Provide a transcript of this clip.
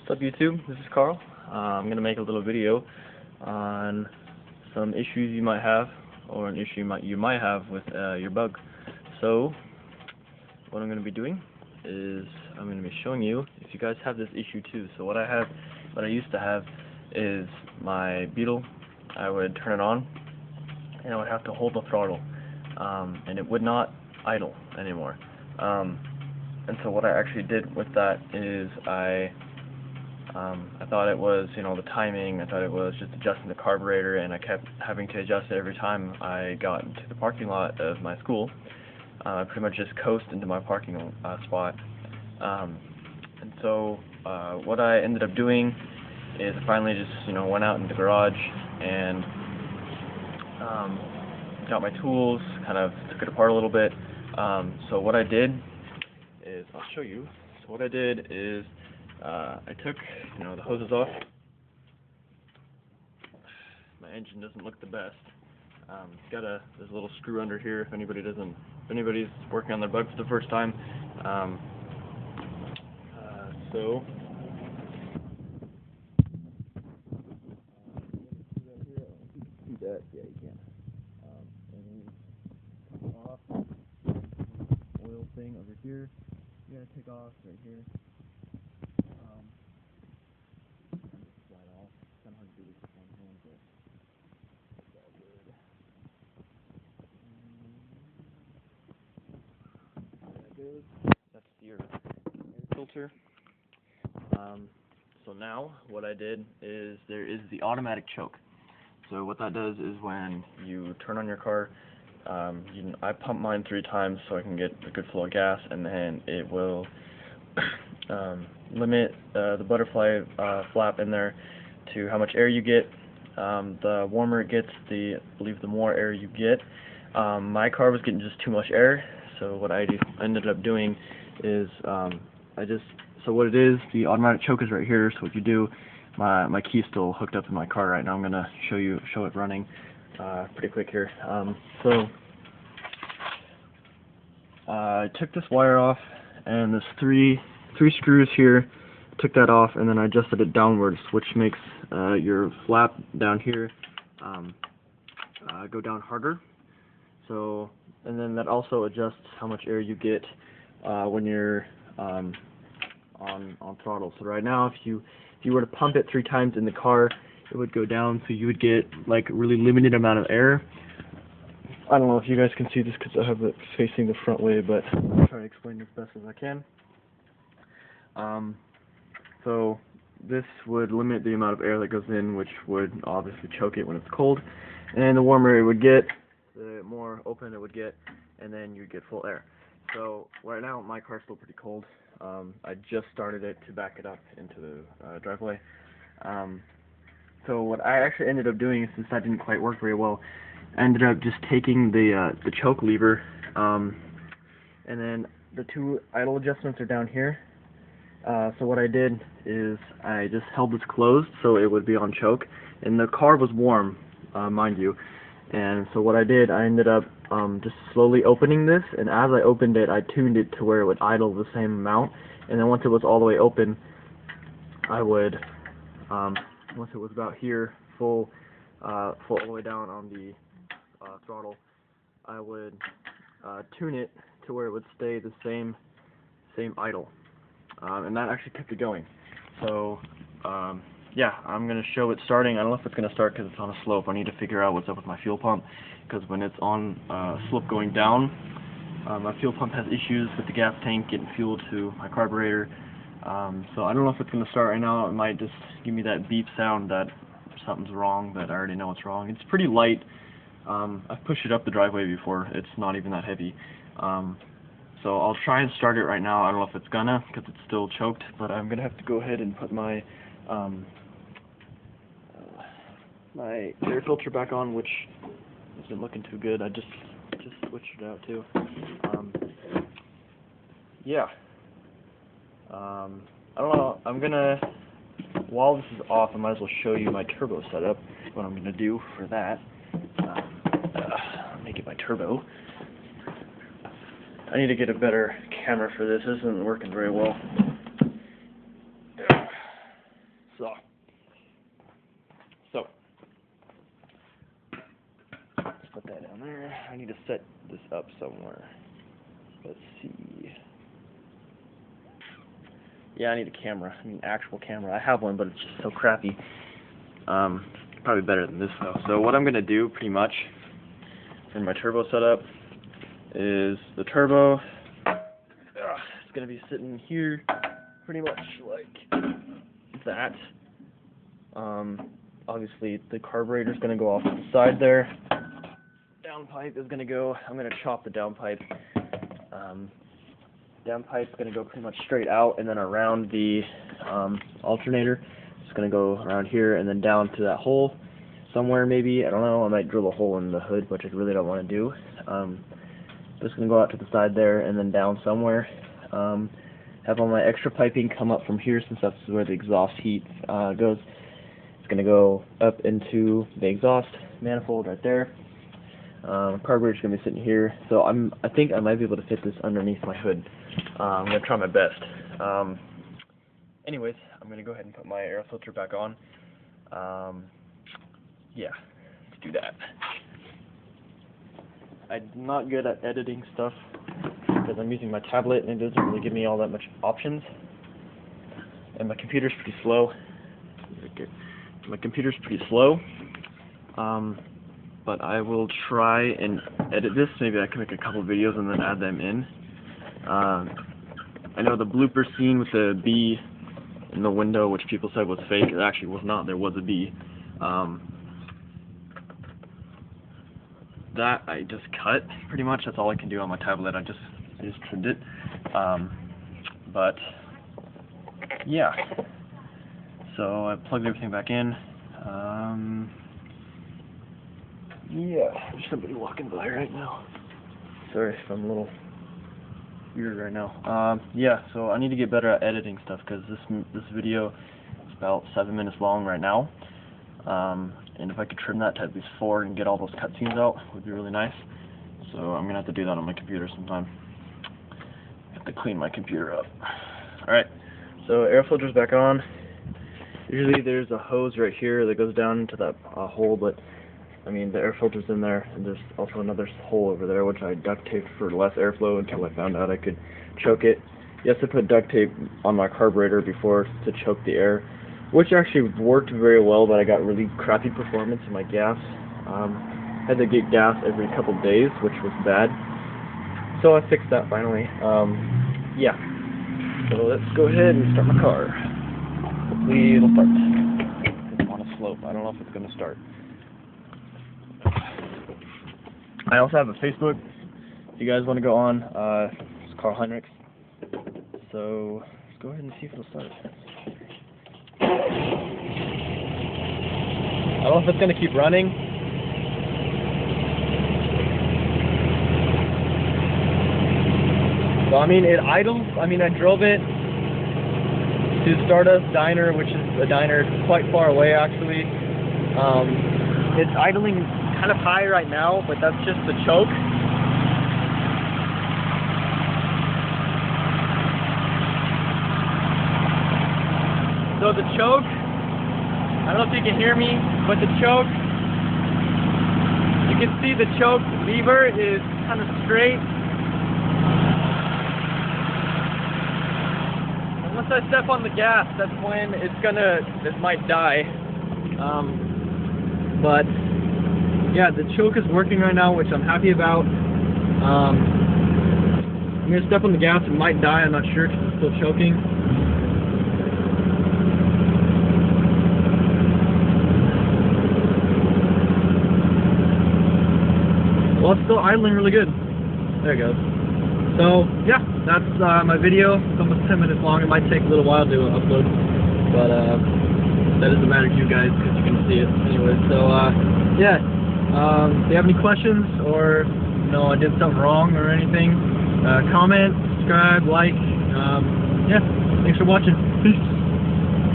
What's up YouTube? This is Carl. I'm going to make a little video on some issues you might have, or an issue you might have with your bug. So what I'm going to be doing is I'm going to be showing you if you guys have this issue too. So what I used to have is my beetle. I would turn it on and I would have to hold the throttle, and it would not idle anymore. And so what I actually did with that is I thought it was, the timing. I thought it was just adjusting the carburetor, and I kept having to adjust it every time I got into the parking lot of my school. I pretty much just coast into my parking spot. And so what I ended up doing is I finally just, went out in the garage and got my tools, kind of took it apart a little bit. So what I did is, I'll show you. So what I did is I took, the hoses off. My engine doesn't look the best. It's got there's a little screw under here if anybody's working on their bug for the first time. So that, yeah, you can. And then off oil thing over here. You gotta take off right here. Slide off. It's kind of hard to do this with one hand, but it's all good. There it goes. That's your air filter. So now what I did is there is the automatic choke. So what that does is when you turn on your car, I pump mine 3 times so I can get a good flow of gas, and then it will limit the butterfly flap in there to how much air you get. The warmer it gets, I believe the more air you get. My car was getting just too much air, so what I ended up doing is so what it is, the automatic choke is right here. So what you do, my key's still hooked up in my car right now. I'm gonna show it running pretty quick here. So I took this wire off, and there's three screws here. Took that off, and then I adjusted it downwards, which makes your flap down here go down harder. So, and then that also adjusts how much air you get when you're on throttle. So right now, if you were to pump it 3 times in the car, it would go down, so you would get like a really limited amount of air. I don't know if you guys can see this because I have it facing the front way, but I'll try to explain as best as I can. So this would limit the amount of air that goes in, which would obviously choke it when it's cold. And the warmer it would get, the more open it would get, and then you'd get full air. So right now my car's still pretty cold. I just started it to back it up into the driveway. So what I actually ended up doing, since that didn't quite work very well, I ended up just taking the choke lever, and then the 2 idle adjustments are down here. So what I did is I just held this closed so it would be on choke, and the car was warm, mind you. And so what I did, I ended up just slowly opening this, and as I opened it, I tuned it to where it would idle the same amount. And then once it was all the way open, I would, once it was about here, full all the way down on the throttle, I would tune it to where it would stay the same idle. And that actually kept it going. So, yeah, I'm going to show it starting. I don't know if it's going to start because it's on a slope. I need to figure out what's up with my fuel pump, because when it's on a slope going down, my fuel pump has issues with the gas tank getting fuel to my carburetor. So I don't know if it's going to start right now. It might just give me that beep sound that something's wrong, but I already know what's wrong. It's pretty light. I've pushed it up the driveway before. It's not even that heavy. So I'll try and start it right now. I don't know if it's gonna, because it's still choked, but I'm gonna have to go ahead and put my my air filter back on, which isn't looking too good. I just switched it out too. Yeah. I don't know. I'm gonna, while this is off, I might as well show you my turbo setup. What I'm gonna do for that. Let me get my turbo. I need to get a better camera for this. This isn't working very well. set this up somewhere. Let's see. Yeah, I need a camera. I mean, actual camera. I have one, but it's just so crappy. Probably better than this though. So what I'm gonna do, pretty much, for my turbo setup, is the turbo is gonna be sitting here, pretty much like that. Obviously, the carburetor is gonna go off to the side there. Downpipe is gonna go. I'm gonna chop the downpipe. Downpipe's gonna go pretty much straight out and then around the alternator. It's gonna go around here and then down to that hole somewhere maybe. I don't know. I might drill a hole in the hood, which I really don't want to do. Just gonna go out to the side there and then down somewhere. Have all my extra piping come up from here since that's where the exhaust heat goes. It's gonna go up into the exhaust manifold right there. Carburetor's gonna be sitting here, so I think I might be able to fit this underneath my hood. I'm gonna try my best. Anyways, I'm gonna go ahead and put my air filter back on. Yeah, let's do that. I'm not good at editing stuff because I'm using my tablet and it doesn't really give me all that much options. And my computer's pretty slow. But I will try and edit this. Maybe I can make a couple videos and then add them in. I know the blooper scene with the bee in the window, which people said was fake, it actually was not. There was a bee. That I just cut, pretty much. That's all I can do on my tablet. I just trimmed it. But yeah. So I plugged everything back in. Yeah, there's somebody walking by right now. Sorry if I'm a little weird right now. Yeah, so I need to get better at editing stuff because this video is about 7 minutes long right now. And if I could trim that to at least 4 and get all those cutscenes out, would be really nice. So I'm gonna have to do that on my computer sometime. I have to clean my computer up. Alright, so air filter's back on. Usually there's a hose right here that goes down into that hole, but I mean the air filter's in there, and there's also another hole over there which I duct taped for less airflow until I found out I could choke it. Yes, I put duct tape on my carburetor before to choke the air, which actually worked very well, but I got really crappy performance in my gas. Had to get gas every couple days, which was bad. So I fixed that finally. Yeah. So let's go ahead and start my car. Hopefully it'll start. It's on a slope. I don't know if it's going to start. I also have a Facebook. If you guys want to go on, it's Carl Heinrichs. So let's go ahead and see if it'll start. I don't know if it's going to keep running. So I mean, it idles. I mean, I drove it to Stardust Diner, which is a diner quite far away actually. It's idling kind of high right now, but that's just the choke. So the choke, I don't know if you can hear me, but the choke, you can see the choke lever is kind of straight. Once I step on the gas, that's when it might die. But yeah, the choke is working right now, which I'm happy about. I'm gonna step on the gas, it might die, I'm not sure because it's still choking. Well, it's still idling really good. There it goes. So, yeah, that's my video. It's almost 10 minutes long. It might take a little while to upload, but that doesn't matter to you guys because you can see it anyway. So, yeah, if you have any questions or, you know, I did something wrong or anything, comment, subscribe, like. Yeah, thanks for watching. Peace.